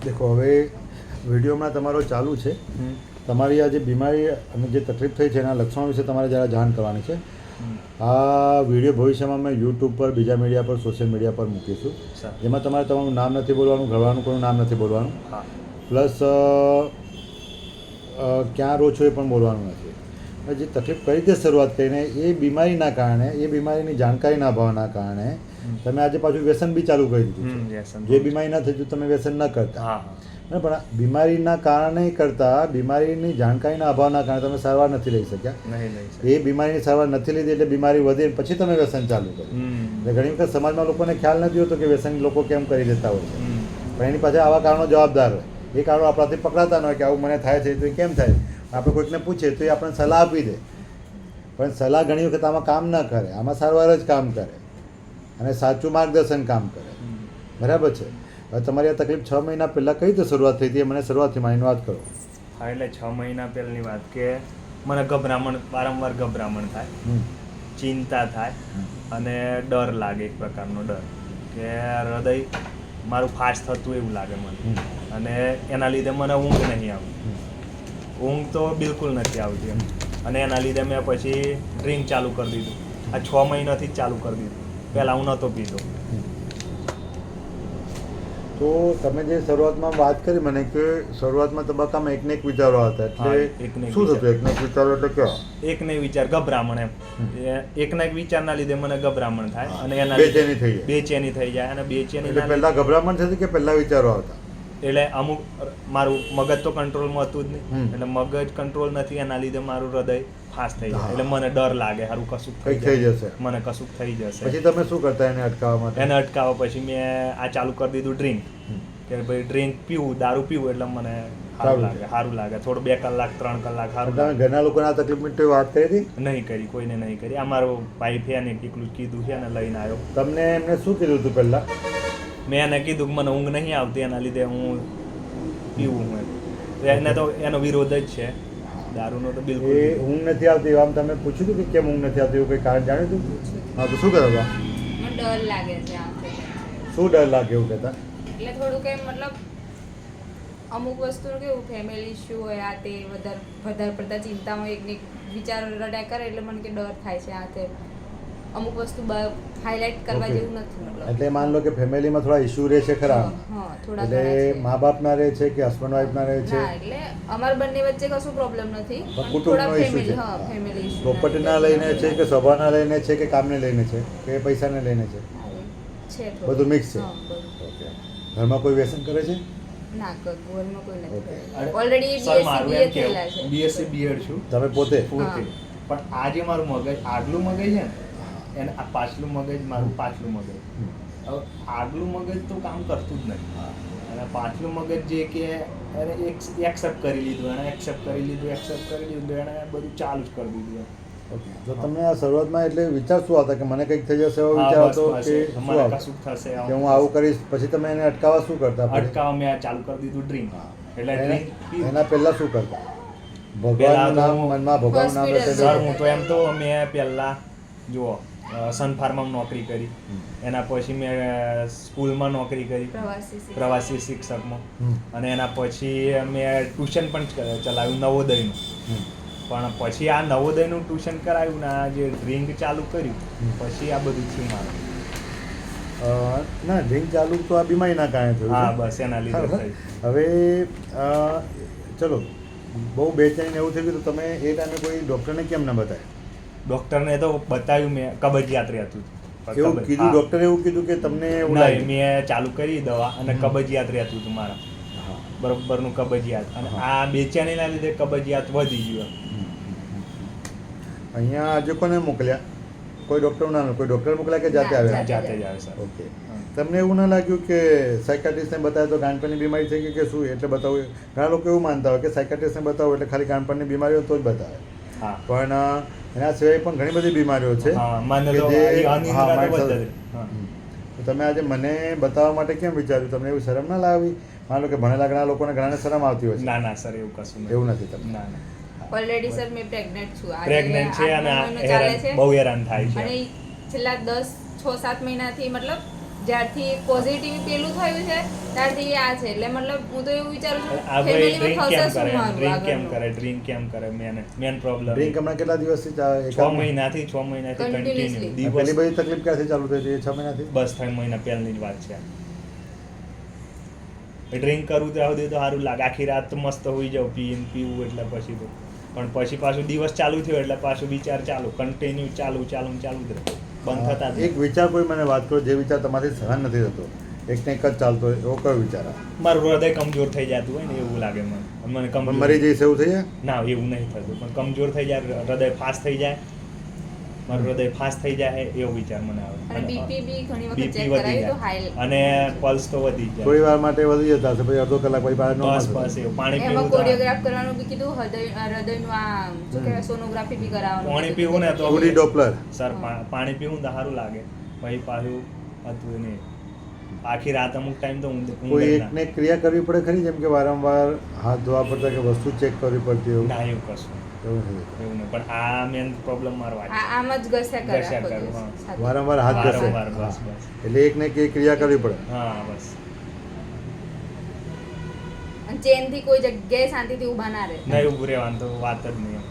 દેખો હવે વિડીયોમાં તમારો ચાલુ છે. તમારી આ જે બીમારી અને જે તકલીફ થઈ છે એના લક્ષણો વિશે તમારે જરા જાણ કરવાની છે. આ વિડીયો ભવિષ્યમાં અમે યુટ્યુબ પર, બીજા મીડિયા પર, સોશિયલ મીડિયા પર મૂકીશું. જેમાં તમારે તમારું નામ નથી બોલવાનું, ઘરવાળાનું કોઈનું નામ નથી બોલવાનું, પ્લસ ક્યાં રહો છો એ પણ બોલવાનું નથી. જે તકલીફ કઈ રીતે શરૂઆત કરીને એ બીમારીના કારણે, એ બીમારીની જાણકારી ના હોવાના કારણે તમે આજે પાછું વ્યસન બી ચાલુ કરી દીધું છે. જે બીમારી ના થઈ તમે વ્યસન ન કરતા, પણ બીમારીના કારણે કરતાં બીમારીની જાણકારીના અભાવના કારણે તમે સારવાર નથી લઈ શક્યા. એ બીમારીની સારવાર નથી લીધી એટલે બીમારી વધી પછી તમે વ્યસન ચાલુ કર્યું. એટલે ઘણી વખત સમાજમાં લોકોને ખ્યાલ નથી હોતો કે વ્યસન લોકો કેમ કરી દેતા હોય છે, પણ એની પાસે આવા કારણો જવાબદાર હોય. એ કારણો આપણાથી પકડાતા ન હોય કે આવું મને થાય છે તો એ કેમ થાય. આપણે કોઈકને પૂછીએ તો એ આપણને સલાહ આપી દે, પણ સલાહ ઘણી વખત આમાં કામ ન કરે. આમાં સારવાર જ કામ કરે અને સાચું માર્ગદર્શન કામ કરે. બરાબર છે. હવે તમારી આ તકલીફ 6 મહિના પહેલાં કઈ રીતે શરૂઆત થઈ હતી, મને શરૂઆતથી માની વાત કરો. હા, એટલે 6 મહિના પહેલાંની વાત કે મને વારંવાર ગભરામણ થાય, ચિંતા થાય અને ડર લાગે, એક પ્રકારનો ડર કે હૃદય મારું ફાસ્ટ થતું એવું લાગે મને. અને એના લીધે મને ઊંઘ નહીં આવતી, ઊંઘ તો બિલકુલ નથી આવતી. અને એના લીધે મેં પછી ડ્રિંક ચાલુ કરી દીધું. આ 6 મહિનાથી જ ચાલુ કરી દીધું. પહેલાં હું નહોતો પીતો. તો તમે જે શરૂઆતમાં વાત કરી મને કે શરૂઆતમાં તબક્કામાં એકને એક વિચારો હતા, એટલે શું થતું? એકને એક વિચારો એટલે કેવા? એકને વિચાર ગભરામણ, એમ એકના એક વિચારના લીધે મને ગભરામણ થાય અને એના બેચેની થઈ જાય. અને બેચેની પહેલા ગભરામણ થતી કે પહેલા વિચારો આવતા? એટલે અમુક મારું મગજ તો કંટ્રોલમાં હતું જ નહીં, એટલે મગજ કંટ્રોલ નથી, એના લીધે મારું હૃદય ફાસ્ટ થઈ જાય. એટલે મને ડર લાગે સારું કશુંક થઈ જશે, મને કશુંક થઈ જશે. પછી તમે શું કરતા એને અટકાવવા માટે? એને અટકાવવા પછી મેં આ ચાલુ કરી દીધું ડ્રિંક, કે ભાઈ ડ્રિંક પીવું, દારૂ પીવું એટલે મને સારું લાગે. થોડું 2 કલાક 3 કલાક સારું. તમે ઘરના લોકોને આ તકલીફની વાત કરી હતી? નહીં કરી, કોઈને નહીં કરી. આ મારો ભાઈ છે ને એકલું જ કીધું છે ને લઈને આવ્યો. તમને એમને શું કીધું હતું પહેલા? મેં એને કીધું કે મને ઊંઘ નહીં આવતી, એના લીધે હું પીવું. એને તો એનો વિરોધ જ છે દારૂનો તો બિલકુલ. એ ઊંઘ નથી આવતી આમ તમે પૂછ્યું હતું કે કેમ ઊંઘ નથી આવતી, એવું કંઈ કારણ જાણ્યું હતું? હા, તો શું કહેતા હતા? મને ડર લાગે છે. શું ડર લાગે એવું કહેતા? એટલે થોડુંક એમ મતલબ અમુક વસ્તુ કેવું ફેમિલી ઇશ્યુ હોય, આ તે વધારે પડતા ચિંતામાં એકને વિચાર રડ્યા કરે એટલે મને કે ડર થાય છે. આ તે અમુક વસ્તુ હાઇલાઇટ કરવા જેવું નથી. મતલબ એટલે માન લો કે ફેમિલીમાં થોડા ઇશ્યુ રહે છે ખરા? થોડા. એટલે મા બાપના રહે છે કે હસબન્ડ વાઈફના રહે છે? એટલે અમારા બંને વચ્ચે કશું પ્રોબ્લેમ નથી, કુટુંબનો ઇશ્યુ છે. ફેમિલી ઇશ્યુ પ્રોપર્ટીના લઈને છે કે સ્વભાવના લઈને છે કે કામને લઈને છે કે પૈસાને લઈને છે? બધું મિક્સ છે. ઘરમાં કોઈ વ્યસન કરે છે? ના, ઘરમાં કોઈ નથી. ઓલરેડી બીએસસી બીએડ છું. તમે પોતે? પણ આજે મારું મગજ આગલું મગજ છે ને, એને આ પાછલું મગજ, મારું પાછલું મગજ, હવે આગલું મગજ તો કામ કરતું જ નથી. અને પાછલું મગજ જે કે એને એક્સેપ્ટ કરી લીધું, એને એક્સેપ્ટ કરી લીધું, એને બધું ચાલુ જ કરી દીધું. તો તમને આ શરૂઆતમાં એટલે વિચાર શું હતા કે મને કંઈક થઈ જશે એવો વિચાર હતો કે કશું થશે કે હું આવું કરીશ? પછી તમે એને અટકાવવા શું કરતા? અટકાવવા મેં ચાલુ કરી દીધું ડ્રિંક. એટલે એના પહેલા શું કરતા? ભગવાનનું નામ મનમાં, ભગવાનનું નામ લેતા? સર હું તો એમ તો મેં પહેલા જુઓ સન ફાર્મમાં નોકરી કરી, એના પછી મેં સ્કૂલમાં નોકરી કરી પ્રવાસી શિક્ષકમાં, અને એના પછી મેં ટ્યુશન પણ ચલાવ્યું નવોદયનું. પણ પછી આ નવોદયનું ટ્યુશન કરાવ્યું ને આ જે ડ્રિંક ચાલુ કર્યું પછી આ બધું થયું મારું. ના, ડ્રિંક ચાલુ તો આ બીમારીના કારણે થયું. હા, બસ એના લીધે થયું. હવે ચલો, બહુ બેચેની એવું થઈ ગયું તો તમે એ ટાઈમે કોઈ ડૉક્ટરને કેમ ન બતાવ્યું? ડૉક્ટરને તો બતાવ્યું મેં, કબજિયાત રહેતું. એવું કીધું ડૉક્ટરે? એવું કીધું કે તમને? મેં ચાલુ કરી દવા અને કબજિયાત રહેતું હતું મારા, બરોબરનું કબજિયાત. અને આ બેચેનીના લીધે કબજિયાત વધી ગયું. અહીંયા આજે કોને મોકલ્યા? કોઈ ડૉક્ટર ના? કોઈ ડૉક્ટર મોકલ્યા કે જાતે આવ્યા? જાતે જ આવે સર. ઓકે. તમને એવું ના લાગ્યું કે સાયકાટ્રિસ્ટને બતાવે તો ગાંઠપણની બીમારી થઈ ગઈ કે શું એટલે બતાવું? ઘણા લોકો એવું માનતા હોય કે સાયકાટ્રિસ્ટને બતાવો એટલે ખાલી ગાંઠપણની બીમારી હોય તો જ બતાવે, પણ એના સિવાય પણ ઘણી બધી બીમારીઓ છે. તમે આજે મને બતાવવા માટે કેમ વિચાર્યું? તમને એવું શરમ ના લાવી? માનો કે ભણેલા ઘણા લોકોને ઘણાને શરમ આવતી હોય છે. ના સર, એવું કશું એવું નથી. તમને? ના. ઓલરેડી સર મેં પ્રેગ્નન્ટ છું. પ્રેગ્નન્ટ છે અને બહુ હેરાન થાય છે. અને છેલ્લા 6-7 મહિનાથી મતલબ જ્યારથી પોઝિટિવ પેલું થયું છે ત્યારથી આ છે એટલે મતલબ હું તો એવું વિચારું છું આ ભાઈ ફેમિલીમાં થશે શું મારું ડ્રિંક કેમ આગળનું? કરે ડ્રિંક કેમ કરે મેન પ્રોબ્લેમ ડ્રિંક હમણાં કેટલા દિવસથી ચાલે? 6 મહિનાથી Continuously. કન્ટિન્યુ પેલી બધી તકલીફ ક્યાંથી ચાલુ થઈ હતી? 6 મહિનાથી? બસ 3 મહિના પહેલાની જ વાત છે ડ્રિંક કરું ત્યાં સુધી તો સારું લાગે આખી રાત તો મસ્ત હોઈ જાવ પીવું એટલે પછી તો પણ પછી પાછું દિવસ ચાલુ થયો એટલે પાછું વિચાર ચાલુ કન્ટિન્યુ ચાલુ જ રહે બંધ થતા જ એક વિચાર કોઈ મને વાત કરો જે વિચાર તમારી સહન નથી થતો, એક ને એક જ ચાલતો હોય એવો કયો વિચાર આવે? મારું હૃદય કમજોર થઈ જતું હોય ને એવું લાગે મને પણ કમજોર મરી જઈશ એવું થઈ જાય? ના એવું નહીં થતું પણ કમજોર થઈ જાય હૃદય ફાસ્ટ થઈ જાય મારું હૃદય ફાસ્ટ થઈ જાય એવો વિચાર મને આવે અને બીપી બી ઘણી વખત બીપી ચેક વધી કરાયું તો જાય હાઈ અને પલ્સ તો વધી જ થોડી જાય વાર માટે વધી જતા હશે, પછી અડધો કલાક પછી પાછા બસ normal બસ થઈ એવું પાણી એમાં પીવું તો કોરિયોગ્રાફ કરવાનું બી કીધું હૃદયનું આ શું કહેવાય સોનોગ્રાફી બી કરાવવાનું પાણી પીવું ને તો જાય. ડોપલર સર પાણી પીવું ને તો સારું લાગે પછી પાછું હતું નહીં આખી રાત અમુક ટાઈમ તો કોઈ એકને ક્રિયા કરવી પડે ખરી, જેમ કે વારંવાર હાથ ધોવા પડતા કે વસ્તુ ચેક કરવી પડતી એવું? ના એવું કશું એવું નથી. એવું નહીં પણ આ મેન પ્રોબ્લેમ મારો વાત આમ જ ઘસ્યા કરે ઘસ્યા આખો કરું, દિવસ હા. સાથે. વારંવાર હાથ ઘસે. વારંવાર બસ બસ એટલે એક ને એક ક્રિયા કરવી પડે. હા બસ અને ચેનથી કોઈ જગ્યાએ શાંતિથી ઊભા ના રહે નહીં ઊભું રહેવાનું તો વાત જ નહીં એમ.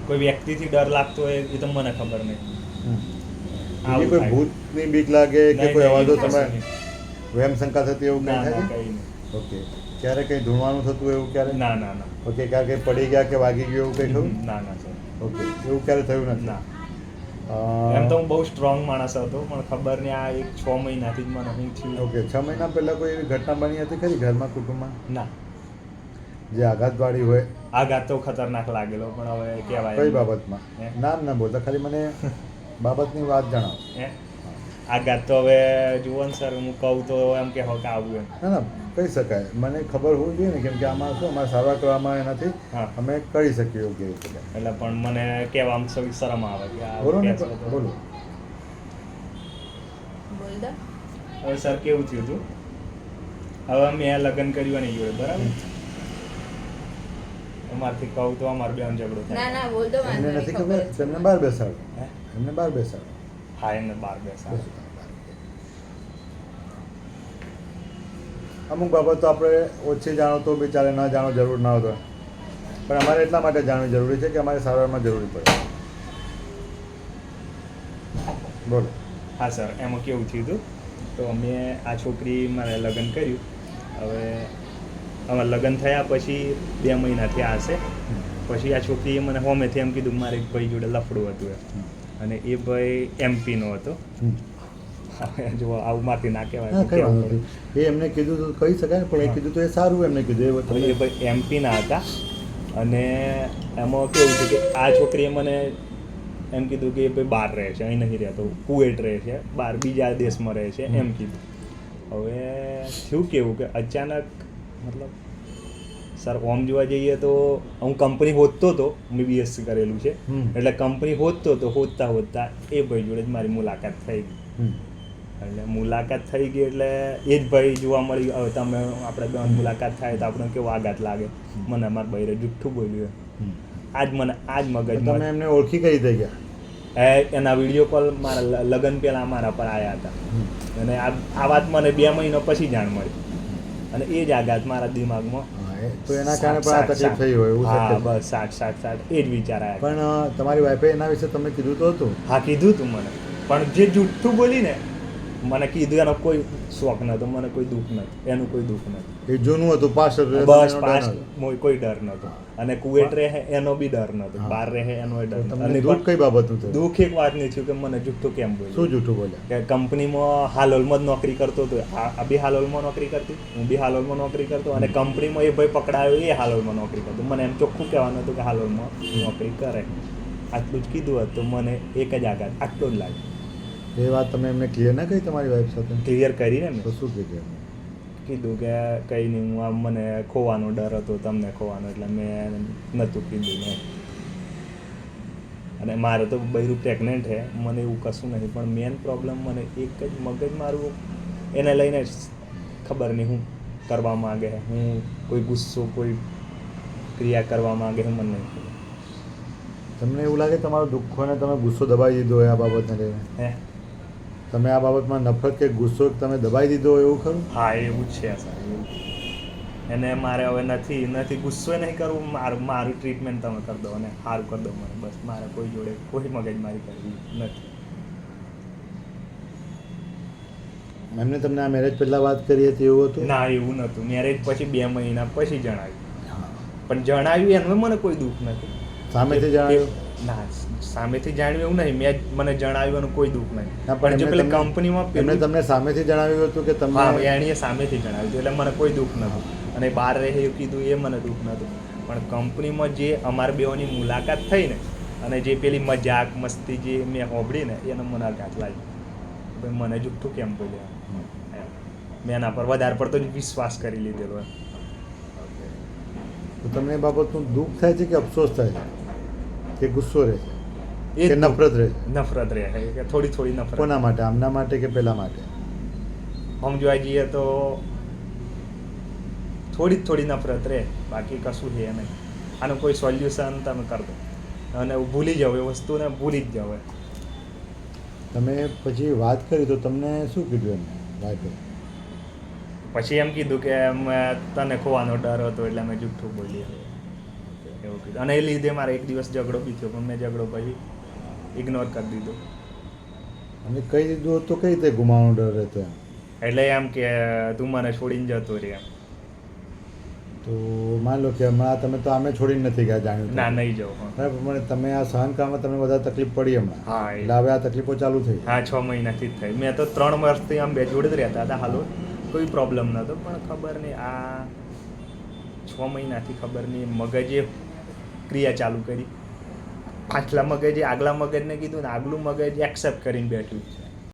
કોઈ વ્યક્તિથી ડર લાગતો હોય એ તો મને ખબર નહીં બીજી કોઈ થાય. ભૂતની બીક લાગે કે નહીં, કોઈ નહીં, અવાજો કશું તમે નહીં. વહેમ શંકા થતી એવું ના કંઈ ના થાય? કંઈ નહીં ઓકે. ક્યારે કંઈ ધૂણવાનું થતું એવું ક્યારે? ના ના ના ઓકે. ક્યારે કંઈ પડી ગયા કે વાગી ગયું એવું કંઈ ખરું? ના ના સર ઓકે. એવું ક્યારે થયું નથી? ના અ, એમ તો હું બહુ સ્ટ્રોંગ માણસ હતો પણ ખબર નહીં આ એક 6 મહિનાથી જ મને હું થયું ઓકે. 6 મહિના પહેલા કોઈ એવી ઘટના બની હતી ખરી ઘરમાં, કુટુંબમાં, ના જે આઘાતવાળી હોય? આઘાત તો ખતરનાક લાગેલો પણ હવે કહેવાય કઈ એમ. બાબતમાં? હે? નામ ના બોલતા, ખાલી મને બાબતની વાત જણાવો. હે? આઘાત તો હવે જુઓ ને સર હું કહું તો એમ કે હો કે આવું એમ ના ના કહી શકાય, મને ખબર હોવી જોઈએ ને, કેમ કે આમાં શું અમારે સારવાર કરવામાં એનાથી હા અમે કરી શકીએ યોગ્ય રીતે. એટલે પણ મને કહેવામાં થોડી શરમ આવે કે આ બોલો ને, કહેશો તો. બોલો. બોલ દો હવે સર કેવું થયું હતું હવે મેં લગ્ન કર્યું નહીં જોડે બરાબર અમારથી કહું તો અમારે બેન ઝઘડો ના થાય ના બોલ દો વાંધો એમને નહીં, નથી ખબર ખબર, છે. તેમને બહાર બેસાડો, હે? એમને બહાર બેસાડો. હા એમને બાર બેસા અમુક બાબતો આપણે ઓછી જાણો તો બી ચાલે, ના જાણો જરૂર ના હોય તો. પણ અમારે એટલા માટે જાણવી જરૂરી છે કે અમારે સારવારમાં જરૂરી પડે. બોલો. હા સર એમાં કેવું થયું હતું તો અમે આ છોકરી મારે લગ્ન કર્યું હવે અમારા લગ્ન થયા પછી 2 મહિના થયા હશે પછી આ છોકરીએ મને હોમેથી એમ કીધું કે મારે એક ભાઈ જોડે લફડું હતું એમ અને એ ભાઈ એમપીનો હતો હવે જો આવું મારથી ના હા, કહેવાય કઈ વાંધો નથી. એ એમને કીધું તો કહી શકાય ને, પણ એ કીધું તો એ સારું એમને કીધું. એ તો એ તમને ભાઈ એમપીના હતા અને એમાં કેવું છે કે આ છોકરીએ મને એમ કીધું કે એ ભાઈ બહાર રહે છે અહીં નહીં રહેતો કુવેટ રહે છે બહાર બીજા દેશમાં રહે છે એમ કીધું હવે થયું કેવું કે અચાનક મતલબ સર ઓમ જોવા જઈએ તો હું કંપની હોદતો હતો મેં બીએસસી કરેલું છે એટલે કંપની હોદતો હતો હોદતા એ ભાઈ જોડે જ મારી મુલાકાત થઈ ગઈ એટલે મુલાકાત થઈ ગઈ એટલે એ જ ભાઈ જોવા મળી હવે તમે આપણે બે મુલાકાત થાય તો આપણે કેવો આઘાત લાગે મને અમારા ભાઈ જુઠ્ઠું બોલ્યું આજ મગજ તમે એમને ઓળખી કઈ થઈ ગયા? એના વિડીયો કોલ મારા લગ્ન પહેલાં મારા પર આવ્યા હતા અને આ વાત મને 2 મહિના પછી જાણ મળી અને એ જ આઘાત મારા દિમાગમાં હા, તો એના કારણે પણ આ તકલીફ થઈ હોય એવું હા શક્ય છે. બસ 60 એ જ વિચાર આવ્યા પણ તમારી વાઈફે એના વિશે તમને કીધું તો હતું? હા કીધું તું મને પણ જે જુઠ્ઠું બોલી ને મને કીધું એનો કોઈ શોખ નહોતો મને કોઈ દુઃખ નથી એનું કોઈ દુઃખ નથી એ જૂનું હતું, પાસ્ટ હતું, એટલે બસ તમને એનો ડર પાસ નહોતો. કોઈ ડર નહોતો અને કુવેટ રહે એનો બી ડર નહોતો હા. બહાર રહે એનો ડર નહોતો તમને અને દુઃખ કઈ બાબતનું થયું? દુઃખ એક વાત નહીં થયું કે મને જુઠ્ઠું કેમ શું બોલ્યું જૂઠું બોલ્યા? કે કંપનીમાં હાલોલમાં જ નોકરી કરતો હતો આ બી હાલોલમાં નોકરી કરતી હું બી હાલોલમાં નોકરી કરતો અને કંપનીમાં એ ભાઈ પકડાયો એ હાલોલમાં નોકરી કરતો મને એમ ચોખ્ખું કહેવાનું હતું કે હાલોલમાં નોકરી કરે આટલું જ કીધું હતું મને એક જ આઘાત આટલો જ લાગે એ વાત તમે એમને ક્લિયર ના કરી તમારી વાઈફ સાથે? ક્લિયર કરીને મેં તો શું કીધું એમને? કીધું કે કંઈ નહીં હું આમ મને ખોવાનો ડર હતો તમને ખોવાનો એટલે મેં નહોતું કીધું મેં અને મારે તો બૈરું પ્રેગ્નન્ટ છે મને એવું કશું નથી પણ મેન પ્રોબ્લેમ મને એક જ મગજ મારું એને લઈને જ ખબર નહીં હું કરવા માગે છે હું કોઈ ગુસ્સો કોઈ ક્રિયા કરવા માગે છે મને નહીં ખબર તમને એવું લાગે તમારો દુઃખોને તમે ગુસ્સો દબાવી દીધો હોય આ બાબતને લઈને? હે તમે આ બાબતમાં નફરત કે ગુસ્સો તમે દબાઈ દીધો હોય એવું ખરું? હા એવું જ છે સર, એવું એને મારે હવે નથી ગુસ્સો નહીં કરવું, મારું ટ્રીટમેન્ટ તમે કરી દો અને સારું કરી દો મને, બસ મારે કોઈ જોડે કોઈ મગજમારી કરવી નથી. એમને તમને આ મેરેજ પહેલા વાત કરી હતી એવું હતું? ના એવું નહોતું, મેરેજ પછી 2 મહિના પછી જણાવ્યું. પણ જણાવ્યું એનું મને કોઈ દુઃખ નથી. સામેથી જણાવ્યું? ના, સામેથી જાણ્યું એવું નહીં, મને જણાવ્યું એનું કોઈ દુઃખ નહીં. ના, પણ જે પેલી કંપનીમાં એમને તમને સામેથી જણાવ્યું હતું કે તમે? હા, એણીએ સામેથી જણાવ્યું હતું, એટલે મને કોઈ દુઃખ નહોતું. અને બહાર રહે એવું કીધું એ મને દુઃખ નહોતું. પણ કંપનીમાં જે અમાર બેઓની મુલાકાત થઈ ને, અને જે પેલી મજાક મસ્તી જે મેં સાંભળી ને, એને મને આઘાત લાગ્યો. ભાઈ મને જુઠ્ઠું કેમ બોલ્યા, મેં એના પર વધારે પડતો જ વિશ્વાસ કરી લીધેલો. તો તમને એ બાબતનું દુઃખ થાય છે કે અફસોસ થાય છે કે ગુસ્સો રહે છે એ કે નફરત રહે છે? નફરત રહે છે કે થોડી નફરત. કોના માટે? આમના માટે કે પેલા માટે? આમ જોવા જઈએ તો થોડી નફરત રહે, બાકી કશું છે નહીં. આનું કોઈ સોલ્યુશન તમે કરી દો અને ભૂલી જાઓ, એ વસ્તુને ભૂલી જ જાઓ. તમે પછી વાત કરી તો તમને શું કીધું એમને વાઈફે? પછી એમ કીધું કે તને ખોવાનો ડર હતો એટલે મેં જુઠ્ઠું બોલી એવું કીધું. અને એ લીધે મારે એક દિવસ ઝઘડો બી થયો, પણ મેં ઝઘડો પછી ઇગ્નોર કરી દીધો. અને કહી દીધું તો કઈ રીતે ગુમાવાનો ડર રહેતો એમ? એટલે એમ કે તું મને છોડીને જતો રહે એમ. તો માન લો કે હમણાં તમે તો આમે છોડીને નથી ગયા જાણ્યું? ના, નહીં જાઉં. બરાબર, પણ તમે આ સહન કરવામાં તમને વધારે તકલીફ પડી હમણાં? હા, એટલે હવે આ તકલીફો ચાલુ થઈ? હા, 6 મહિનાથી જ થઈ. મેં તો 3 વર્ષથી આમ બે જોડે જ રહેતા હતા, હાલો કોઈ પ્રોબ્લેમ નહોતો. પણ ખબર નહીં આ 6 મહિનાથી ખબર નહીં મગજે ક્રિયા ચાલુ કરી. પાછલા મગજે આગલા મગજને કીધું ને આગલું મગજ એક્સેપ્ટ કરીને બેઠું છે.